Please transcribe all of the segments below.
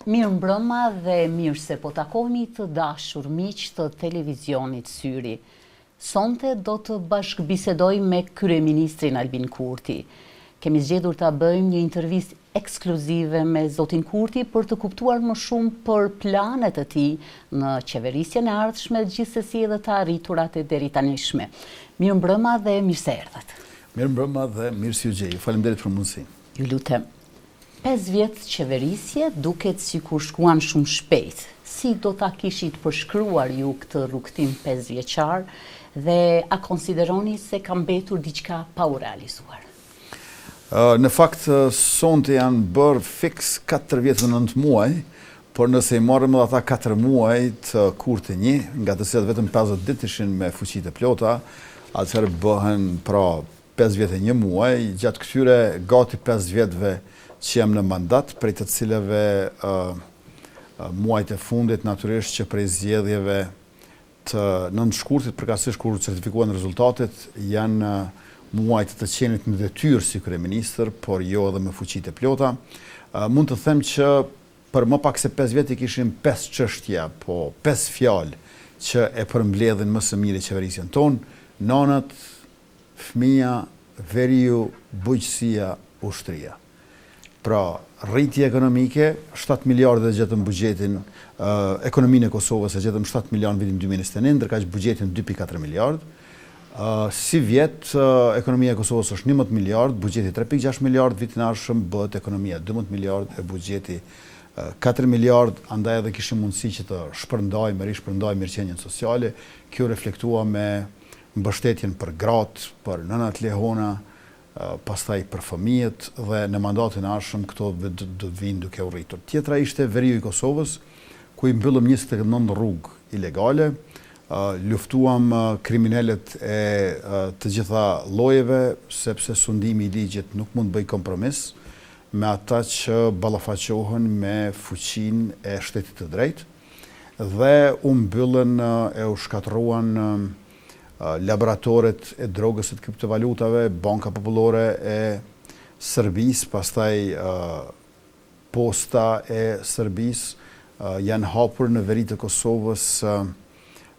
Mirë mbrëma dhe mirë se po takohemi të dashur miq të televizionit Syri. Sonte do të bashkëbisedoj me kryeministrin Albin Kurti. Kemi zgjedhur ta bëjmë një intervistë ekskluzive me zotin Kurti për të kuptuar më shumë për planet e tij në qeverisjen e ardhshme, gjithsesi edhe të arriturat e deritanishme. Mirë mbrëma dhe mirë se erdhët. Mirë mbrëma dhe mirë si u gjej. Faleminderit për mundësinë. Ju lutem. 5 vjetë qeverisje duket sikur shkuan shumë shpejt. Si do ta kishit përshkruar ju këtë rrugtim 5 vjeçar dhe a konsideroni se ka mbetur diçka pa u realizuar? Në fakt, sonte janë bërë fix 4 vjetë dhe 9 muaj, por nëse i marrëm edhe ata 4 muaj të Kurti 1, nga të cilat vetëm 50 ditë ishin me fuqitë e plota, atëherë bëhen pra 5 vjetë e 1 muaj, gjatë këtyre gati 5 vjetëve që jam në mandat, prej të cileve muajt e fundit natyrisht që prej zgjedhjeve të nënshkurtit, përkatësisht kur certifikohen rezultatet, janë muajt të qenit në detyrë si kryeministër, por jo edhe me fuqitë e plota. Mund të them që për më pak se 5 vjet i kishim 5 çështje, po 5 fjalë që e përmbledhin më së miri qeverisjen tonë: nanët, fëmia, veriu, bujqësia, ushtria. Pra, rritje ekonomike, 7 miliardë dhe gjetëm buxhetin, ekonominë e Kosovës e gjetëm 7 miliardë në vitin 2021, ndërkaq buxhetin 2,4 miliardë. Si vjet, ekonomia e Kosovës është 11 miliardë, buxheti 3,6 miliardë, vitin ardhshëm bëhet ekonomia 12 miliardë e buxheti 4 miliardë, andaj edhe kishim mundësi që të shpërndajmë, rishpërndajmë mirëqenien sociale. Kjo reflektua me mbështetjen për gratë, për nënat lehona, pastaj për fëmijët, dhe në mandatin e ardhshëm këto do të vinë duke u rritur. Tjetra ishte veriu i Kosovës, ku i mbyllëm 29 rrugë ilegale, luftuam kriminalet e të gjitha llojeve, sepse sundimi i ligjit nuk mund bëj kompromis me ata që ballafaqohen me fuqinë e shtetit të drejtë, dhe u mbyllën e u shkatruan laboratoret e drogës e të kriptovalutave, Banka Popullore e Serbisë, pastaj Posta e Serbisë, janë hapur në veri të Kosovës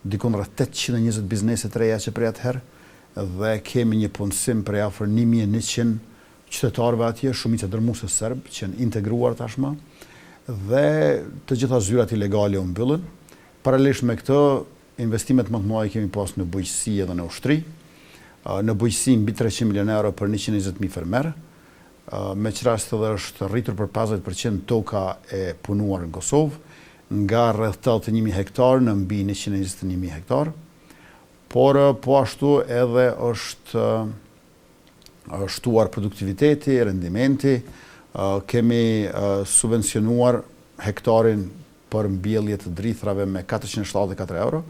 dikon rreth 820 biznese të reja që prej atëherë, dhe kemi një punësim prej afër 1100 qytetarëve atje, shumica dërmuese serb që janë integruar tashmë, dhe të gjitha zyrat ilegale u mbyllën. Paralelisht me këtë, investimet më të mëdha kemi pas në bujqësi edhe në ushtri. Në bujqësi mbi 300 milionë euro për 120.000 fermerë, me që rast edhe është rritur për 50% toka e punuar në Kosovë, nga rreth 81.000 hektar në mbi 121.000 hektar, por po ashtu edhe është shtuar produktiviteti, rendimenti, kemi subvencionuar hektarin për mbjellje të drithrave me 474 euro,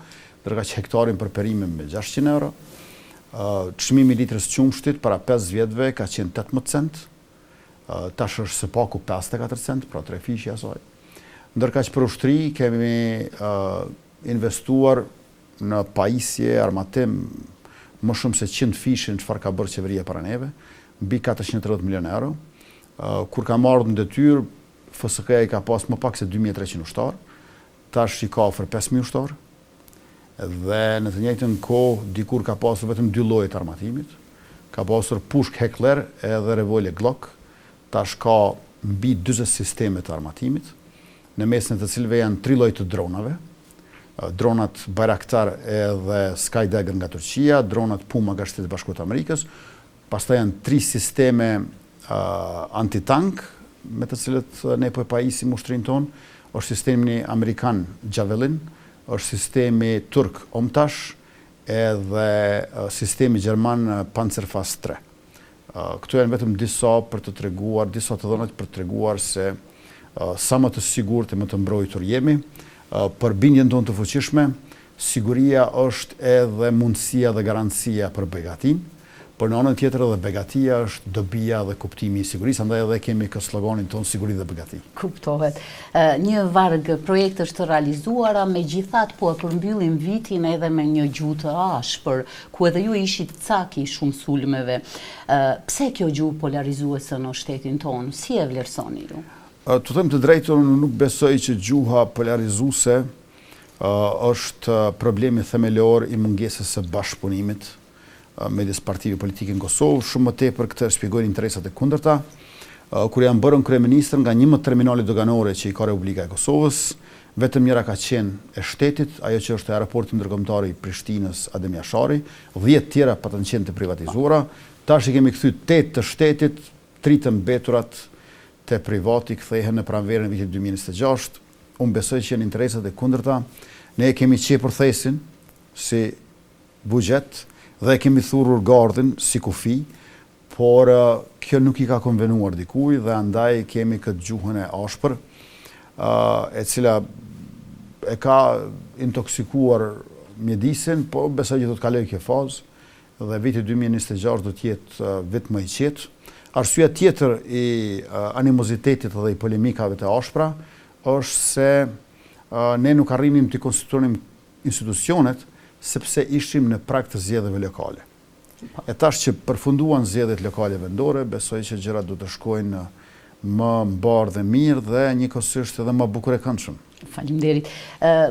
ndërkaq hektarin për perime me 600 euro. Çmimi i litrës qumshtit para 5 vjetëve ka qenë 18 cent, tash është së paku 54 cent, pra 3 fishi asaj. Ndërkaq për ushtri kemi investuar në pajisje, armatim, më shumë se 100 fishin çfarë ka bërë qeveria para neve, mbi 430 milionë euro. Kur ka marrë në detyrë, FSK i ka pas më pak se 2300 ushtarë, tash i ka afër 5000 ushtarë, dhe në të njëjtën kohë dikur ka pasur vetëm 2 lloje të armatimit, ka pasur pushk Heckler edhe revolje Glock, tash ka mbi 40 sisteme të armatimit, në mesin të cilëve janë 3 lloje të dronave, dronat Bayraktar edhe Skydagger nga Turqia, dronat Puma nga Shtetet Bashkuara të Amerikës, pastaj janë 3 sisteme antitank, me të cilët ne po e pajisim ushtrinë tonë, është sistemi amerikan Javelin, është sistemi turk Omtash, edhe sistemi gjerman Panzerfaust 3. Këto janë vetëm disa për të treguar, disa të dhënat për të treguar se sa më të sigurt e më të mbrojtur jemi. Për bindjen tonë të fuqishme, siguria është edhe mundësia dhe garancia për begatin, por në anën tjetër edhe begatia është dobia dhe kuptimi i sigurisë, andaj edhe kemi këtë sloganin tonë siguri dhe begati. Kuptohet. Një varg projektesh të realizuara, megjithatë po e përmbyllim vitin edhe me një gjuhë të ashpër, ku edhe ju ishit caki shumë sulmeve. Pse kjo gjuhë polarizuese në shtetin tonë? Si e vlerësoni ju? Të them të drejtën, unë nuk besoj që gjuha polarizuese është problemi themelor i mungesës së bashkëpunimit midis partive politike në Kosovë. Shumë më tepër këtë shpjegojnë interesat e kundërta. Kur janë bërën kryeministër nga 11 terminale doganore që i ka Republika e Kosovës, vetëm njëra ka qenë e shtetit, ajo që është aeroporti ndërkombëtar i Prishtinës Adem Jashari, 10 tjera patën qenë të privatizuara. Tash i kemi kthy 8 të shtetit, 3 të mbeturat të privati kthehen në pranverën e vitit 2026. Unë besoj që janë interesat e kundërta. Ne kemi qepur thesin si buxhet dhe kemi thurur gardhin si kufi, por kjo nuk i ka konvenuar dikuj dhe andaj kemi këtë gjuhën e ashpër, e cila e ka intoksikuar mjedisin, po besoj që do të kaloj kjo fazë dhe viti 2026 do të jetë vit më i qetë. Arsyeja tjetër i animozitetit dhe i polemikave të ashpra është se ne nuk arrinim të konstituonim institucionet sepse ishim në prag të zgjedhjeve lokale. E tash që përfunduan zgjedhjet lokale vendore, besoj që gjërat do të shkojnë më mbar dhe mirë dhe njëkohësisht edhe më bukur e këndshëm. Faleminderit.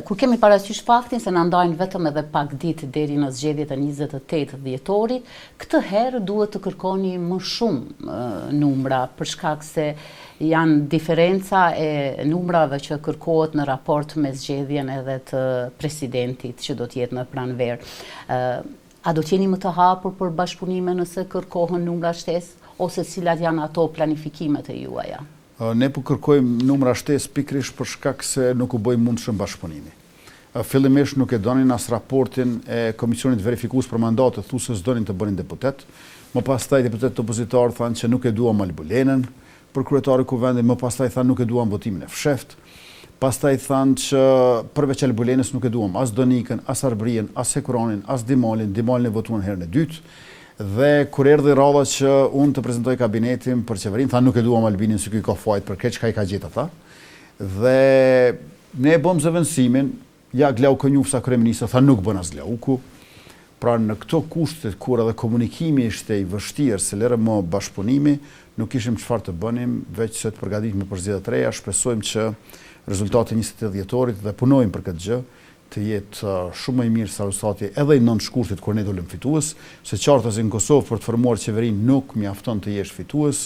Kur kemi parasysh faktin se na ndajnë vetëm edhe pak ditë deri në zgjedhjet e 28 dhjetorit, këtë herë duhet të kërkoni më shumë numra për shkak se janë diferenca e numrave që kërkohet në raport me zgjedhjen edhe të presidentit që do të jetë në pranverë. A do t'jeni më të hapur për bashkëpunime nëse kërkohen numra shtesë ose cilat janë ato planifikimet e juaja? Ne po kërkojmë numra shtesë pikërisht për shkak se nuk u bëj mundshëm bashkëpunimi. Fillimisht nuk e donin as raportin e Komisionit Verifikues për Mandatet, thosë se s'donin të bënin deputet. Më pastaj deputetët opozitar thanë që nuk e duan Albulenën për kryetari i kuvendit, më pastaj thanë nuk e duan votimin e fsheft. Pastaj thanë që përveç Albulenës nuk e duam as Donikën, as Arbrien, as Sekuranin, as Dimalin e votuan herën e dytë. Dhe kur erdhi rradha që unë të prezantoj kabinetin për qeverinë, thanë nuk e duam Albinin se ky ka fajt për keq, ka i ka gjetë ata. Dhe ne bëm zëvendësimin, ja Glauku Njufsa kryeminist tha nuk bën as Glauku. Pra në këto kushte kur edhe komunikimi ishte i vështirë, se lere më bashkëpunimi, nuk ishim çfarë të bënim, veç se të përgatitemi për zgjedhjet e reja. Shpresojmë që rezultati 28 dhjetorit dhe punojmë për këtë gjë të jetë shumë më i mirë sa rezultati edhe i 9 shkurtit kur ne dolëm fitues, se qartë se në Kosovë për të formuar qeverinë nuk mjafton të jesh fitues,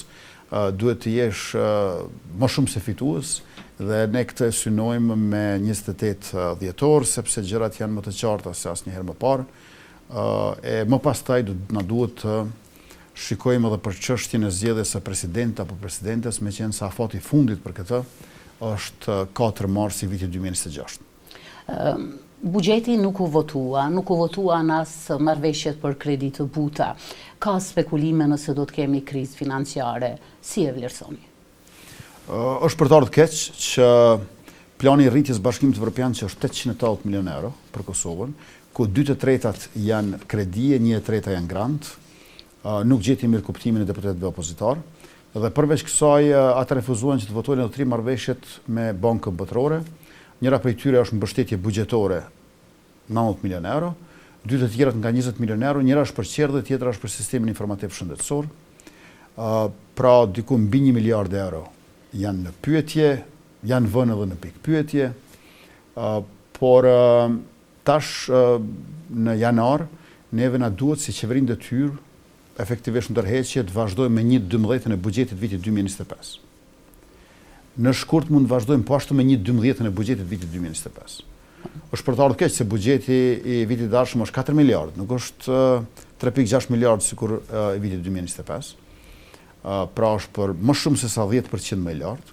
duhet të jesh më shumë se fitues dhe ne këtë synojmë me 28 dhjetor sepse gjërat janë më të qarta se asnjëherë më parë. E më pastaj na duhet të shikojmë edhe për çështjen e zgjedhjes së president apo presidentes, meqense sa afati i fundit për këtë është 4 mars i vitit 2026. Buxheti nuk u votua as marrëveshjet për kredi të buta. Ka spekulime nëse do të kemi krizë financiare. Si e vlerësoni? Është për të ardhur keq që plani i rritjes bashkimit evropian që është 880 milion euro për Kosovën, ku 2/3 janë kredi e 1/3 janë grant, nuk gjeti mirë kuptimin e deputetëve opozitar. Dhe përveç kësaj ata refuzuan që të votojnë edhe 3 marrëveshjet me Bankën Botërore. Njëra prej tyre është mbështetje buxhetore 90 milion euro, 2 të tjerat nga 20 milion euro, njëra është për qerdhe, tjetra është për sistemin informativ shëndetësor. Pra diku mbi 1 miliard euro janë në pyetje, janë vënë edhe në pikë pyetje, por tash në janar neve na duhet si qeverinë detyrë efektivisht ndërheqje të vazhdojmë me 1/12 e buxhetit vitit 2025. Në shkurt mund të vazhdojmë po ashtu me 1/12 e buxhetit vitit 2025. Është për të ardhur keq se buxheti i vitit dashëm është 4 miliard, nuk është 3.6 miliard sikur i vitit 2025. Pra është për më shumë se sa 10% më i lartë.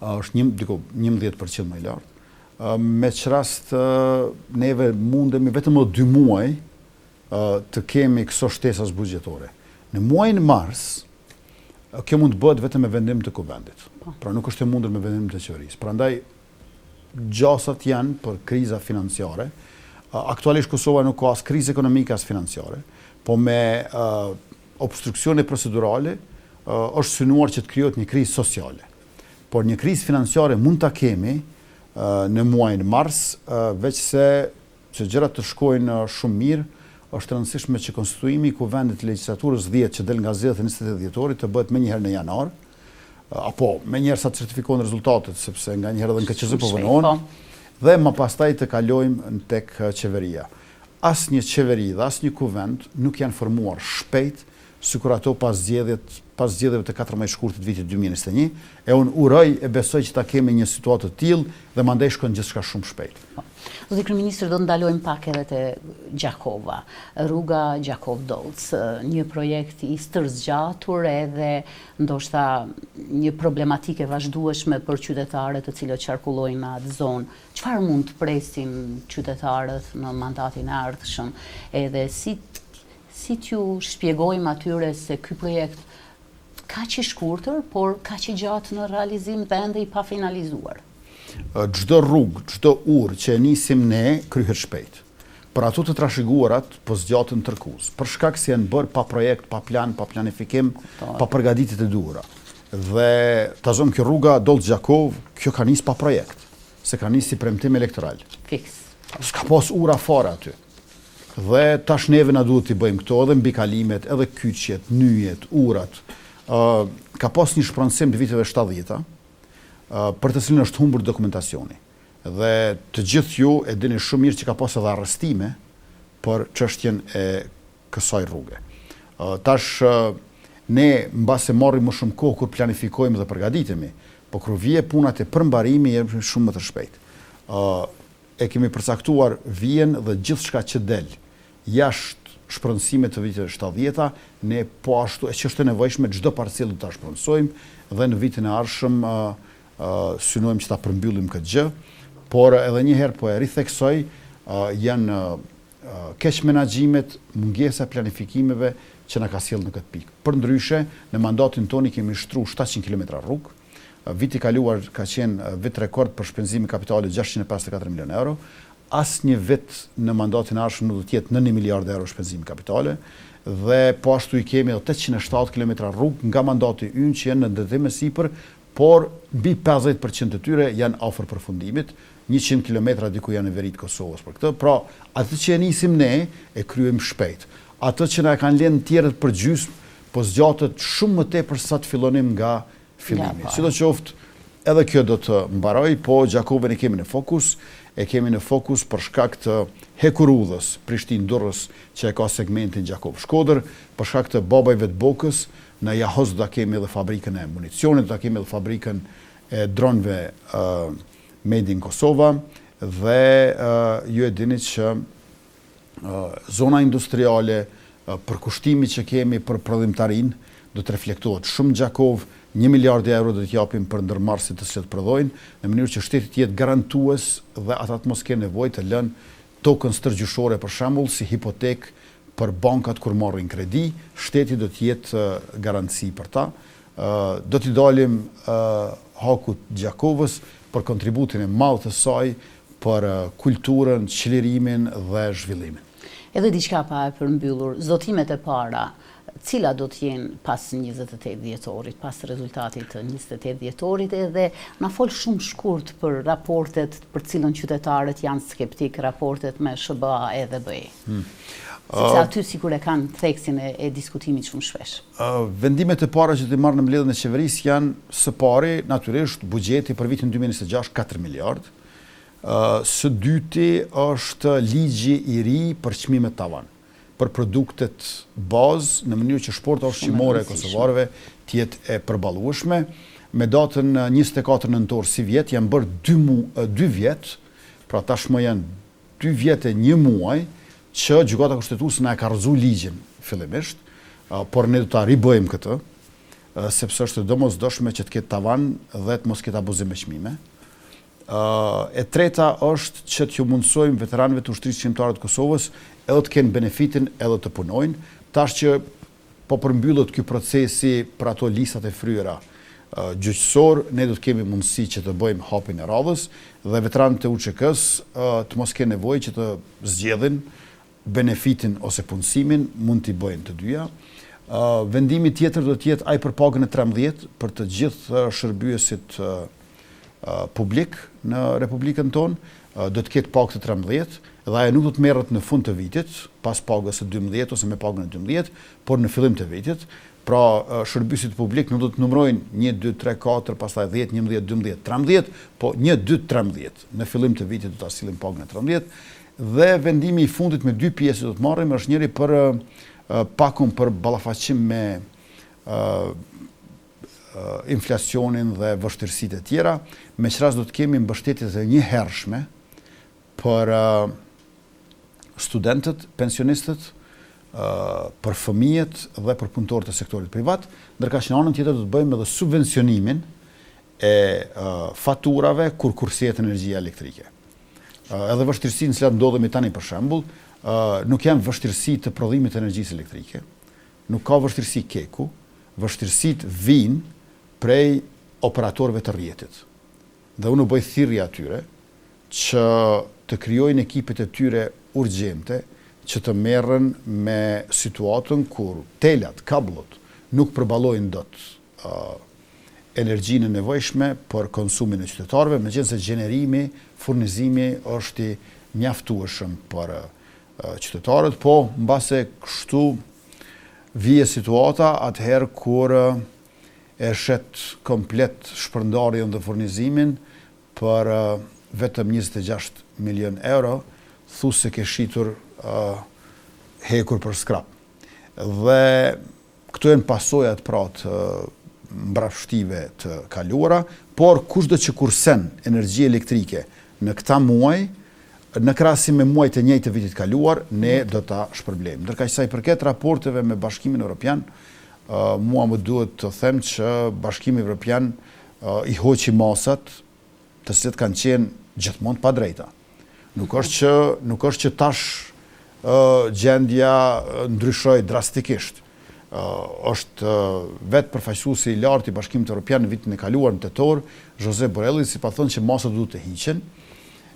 Është 11% më i lartë. Me çrast neve mundemi vetëm 2 muaj të kemi këso shtesas buxhetore. Në muajin mars kjo mund të bëhet vetëm me vendim të kuvendit. Pra nuk është e mundur me vendim të qeverisë. Prandaj gjasat janë për kriza financiare. Aktualisht Kosova nuk ka as krizë ekonomike as financiare, po me obstruksione procedurale është synuar që të krijohet një krizë sociale. Por një krizë financiare mund ta kemi në muajin mars, veç se që gjërat të shkojnë shumë mirë. Është rëndësishme që konstituimi i kuvendit të legjislaturës 10 që del nga zgjedhjet e 28 dhjetorit të bëhet menjëherë në janar. apo me njerë sa të certifikohen rezultatet, sepse nga njëherë edhe në KQZ po vënohen, dhe më pastaj të kalojmë në tek qeveria. Asë një qeveri dhe asë një kuvend nuk janë formuar shpejt, sikur ato pas zgjedhjeve të 14 shkurtit vitit 2021, e unë uroj e besoj që ta kemi një situatë të tillë dhe mandej shkon gjithçka shumë shpejt. Zoti Kryeministër, do të ndalojmë pak edhe te Gjakova, rruga Gjakov-Dolc, një projekt i stërzgjatur edhe ndoshta një problematike vazhdueshme për qytetarët të cilët qarkullojnë në atë zonë. Çfarë mund të presin qytetarët në mandatin e ardhshëm, edhe si t'ju shpjegojmë atyre se ky projekt kaq i shkurtër, por kaq i gjatë në realizim dhe ende i pafinalizuar? Çdo rrugë, çdo urë që e nisim ne kryhet shpejt. Për ato të trashëguarat po zgjatën tërkus, për shkak se janë bërë pa projekt, pa plan, pa planifikim, pa përgatitjet e duhura. Dhe tazon kjo rruga Dolc-Gjakov, kjo ka nis pa projekt, se ka nis si premtim elektoral. Fiks. S'ka pas ura fare aty. Dhe tash neve na duhet t'i bëjmë këto edhe mbi kalimet, edhe kyçjet, nyjet, urat. Ka pas një shpronësim të viteve 70-ta, për të cilën është humbur dokumentacioni. Dhe të gjithë ju e dini shumë mirë që ka pas edhe arrestime për çështjen e kësaj rruge. Tash ne mbase marrim më shumë kohë kur planifikojmë dhe përgatitemi, po kur vije punat e përmbarimi jemi shumë më të shpejt. E kemi përcaktuar vijen dhe gjithçka që del jashtë shpronësimit të viteve 70-ta, ne po ashtu e që është e nevojshme çdo parcelë do ta shpronësojmë dhe në vitin e ardhshëm synojmë që ta përmbyllim këtë gjë, por edhe një herë po e ritheksoj, janë keq menaxhimet, mungesa e planifikimeve që na ka sjellë në këtë pikë. Përndryshe, në mandatin tonë kemi shtruar 700 km rrugë. Viti kaluar ka qenë vit rekord për shpenzim kapitali 654 milionë euro. Asnjë vit në mandatin e ardhshëm nuk do të jetë në 1 miliard euro shpenzim kapitale, dhe po ashtu i kemi 870 km rrugë nga mandati ynë që janë në ndërtim e sipër, por mbi 50% të tyre janë afër përfundimit, 100 km diku janë në veri të Kosovës për këtë. Pra, atë që e nisim ne e kryejmë shpejt. Atë që na kanë lënë tjerët për gjysmë, po zgjatet shumë më tepër sa të fillonim nga fillimi. Sidoqoftë, edhe kjo do të mbaroj, po Gjakovën e kemi në fokus për shkak të hekurudhës Prishtinë-Durrës që e ka segmentin Gjakov-Shkodër, për shkak të babajve të Bokës. Në Jahoz do ta kemi edhe fabrikën e municionit, do ta kemi edhe fabrikën e dronëve made in Kosova, dhe ju e dini që zona industriale, përkushtimi që kemi për prodhimtarinë do të reflektohet shumë Gjakov, 1 miliard euro do të japim për ndërmarrësit të cilët prodhojnë, në mënyrë që shteti të jetë garantues dhe atë mos kenë nevojë të lënë tokën stërgjyshore për shembull si hipotekë për bankat kur marrin kredi, shteti do të jetë garanci për ta. Do t'i dalim hakut Gjakovës për kontributin e madh të saj për kulturën, çlirimin dhe zhvillimin. Edhe diçka pa e përmbyllur, zotimet e para, cila do të jenë pas 28 dhjetorit, pas rezultatit të 28 dhjetorit, edhe na fol shumë shkurt për raportet për cilën qytetarët janë skeptik, raportet me SBA edhe BE. Sepse aty sikur e kanë theksin e diskutimit shumë shpesh. Vendimet e para që të marrë në mbledhjen e qeverisë janë së pari, natyrisht, buxheti për vitin 2026 4 miliard. Së dyti është ligji i ri për çmimet tavan, për produktet bazë, në mënyrë që shporta ushqimore e kosovarëve të jetë e përballueshme. Me datën 24 nëntor si vjet janë bërë 2 vjet, pra tashmë janë 2 vjet e 1 muaj që gjykata kushtetuese na e ka rrëzuar ligjin fillimisht, por ne do ta ribëjmë këtë, sepse është domosdoshme që të ketë tavan dhe të mos ketë abuzim me çmime. E treta është që t'ju mundsojmë veteranëve të ushtrisë shqiptare të Kosovës edhe të kenë benefitin edhe të punojnë, tash që po përmbyllet ky procesi për ato listat e fryera gjyqësor, ne do të kemi mundësi që të bëjmë hapin e radhës dhe veteranët e UÇK-s të mos kenë nevojë që të zgjedhin benefitin ose punësimin, mund t'i bëjnë të dyja. Vendimi tjetër do të jetë ai për pagën e 13 për të gjithë shërbyesit publik në Republikën tonë, do të ketë pagë të 13 dhe ajo nuk do të merret në fund të vitit, pas pagës së 12 ose me pagën e 12, por në fillim të vitit, Pra, shërbysit publik nuk do të numrojnë 1, 2, 3, 4, pastaj 10, 11, 12, 13, po 1, 2, 13. Në fillim të vitit do ta sillim pagën e 13. Dhe vendimi i fundit me 2 pjesë do të marrim është njëri për pakun për ballafaqim me inflacionin dhe vështirësitë e tjera, me që rast do të kemi mbështetjet e njëhershme për studentët, pensionistët, për fëmijët dhe për punëtorët e sektorit privat, ndërka që në anën tjetër do të bëjmë edhe subvencionimin e faturave kur kursehet energjia elektrike. Edhe vështirësinë që ndodhemi tani për shembull, nuk janë vështirësi të prodhimit të energjisë elektrike, nuk ka vështirësi keku, vështirësitë vijnë prej operatorëve të rrjetit. Dhe unë bëj thirrje atyre që të krijojnë ekipet e tyre urgjente që të merren me situatën kur telat, kabllot nuk përballojnë dot energjinë e nevojshme për konsumin e qytetarëve, megjithëse gjenerimi, furnizimi është i mjaftueshëm për qytetarët, po mbase kështu vije situata atëherë kur e shet komplet shpërndarjen dhe furnizimin për vetëm 26 milion euro, thosë se ke shitur hekur për skrap. Dhe këto janë pasojat pra të mbrapshtive të kaluara, por kushdo që kursen energji elektrike në këta muaj, në krahasim me muajt e njëjtë të vitit kaluar, ne do ta shpërblejmë. Ndërka që sa i përket raporteve me Bashkimin Evropian, mua më duhet të them që Bashkimi Evropian i hoqi masat të cilët kanë qenë gjithmonë pa drejta. Nuk është që tash gjendja ndryshoi drastikisht. Është vetë përfaqësuesi i lartë i Bashkimit Evropian në vitin e kaluar në tetor, Josep Borrell, si pa thënë që masat duhet të hiqen,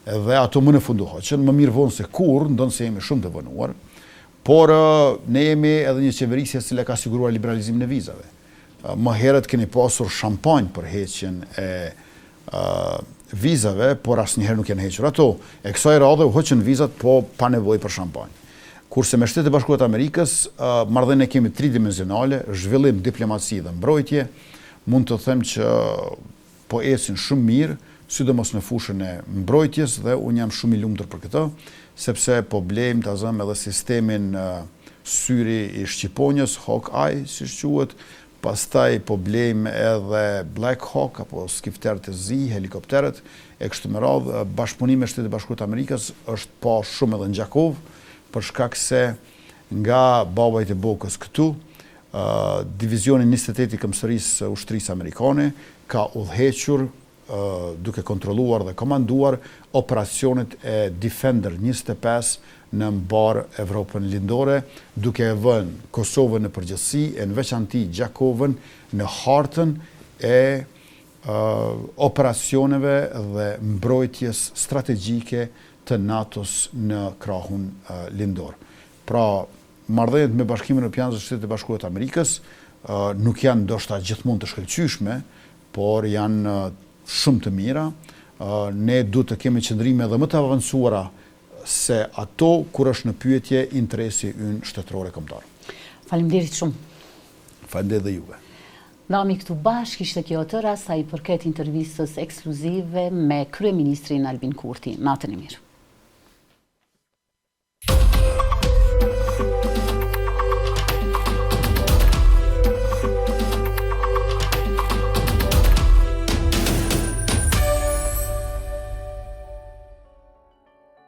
dhe ato më në fundu hoqen, më mirë vonë se kur, ndonë se jemi shumë të vënuar, por ne jemi edhe një qeverisje e cila ka siguruar liberalizimin e vizave. Më herët keni pasur shampanjë për heqjen e vizave, por asnjëherë nuk janë hequr ato. E kësaj radhe u hoqën vizat, po pa nevojë për shampanjë. Kurse me Shtetet e Bashkuara të Amerikës, marrëdhënia kemi tridimensionale, zhvillim, diplomaci dhe mbrojtje. Mund të them që po ecin shumë mirë, sidomos në fushën e mbrojtjes, dhe unë jam shumë i lumtur për këtë, sepse po blejmë ta zëmë edhe sistemin syri i Shqiponjës, Hawkeye, siç quhet, pastaj po blejmë edhe Black Hawk apo skifterët e zi, helikopterët, e kështu me radhë. Bashkëpunimi me Shtetet e Bashkuara të Amerikës është pa shumë edhe në Gjakov, për shkak se nga babajt e bokës këtu, divizioni 28 i Këmbësërisë Ushtrisë Amerikane ka udhëhequr duke kontrolluar dhe komanduar operacionet e Defender 25 në mbar Evropën lindore, duke e vënë Kosovën në përgjithësi, e në veçanti Gjakovën në hartën e operacioneve dhe mbrojtjes strategjike të NATO-s në krahun lindor. Pra, marrëdhëniet me Bashkimin Evropian dhe Shtetet e Bashkuara të Amerikës nuk janë ndoshta gjithmonë të shkëlqyeshme, por janë shumë të mira. Ne duhet të kemi qëndrime edhe më të avancuara se ato kur është në pyetje interesi ynë shtetëror e kombëtar. Faleminderit shumë. Faleminderit dhe juve. Ndami këtu bashkë, ishte kjo tëra sa i përket intervistës ekskluzive me kryeministrin Albin Kurti. Natën e mirë.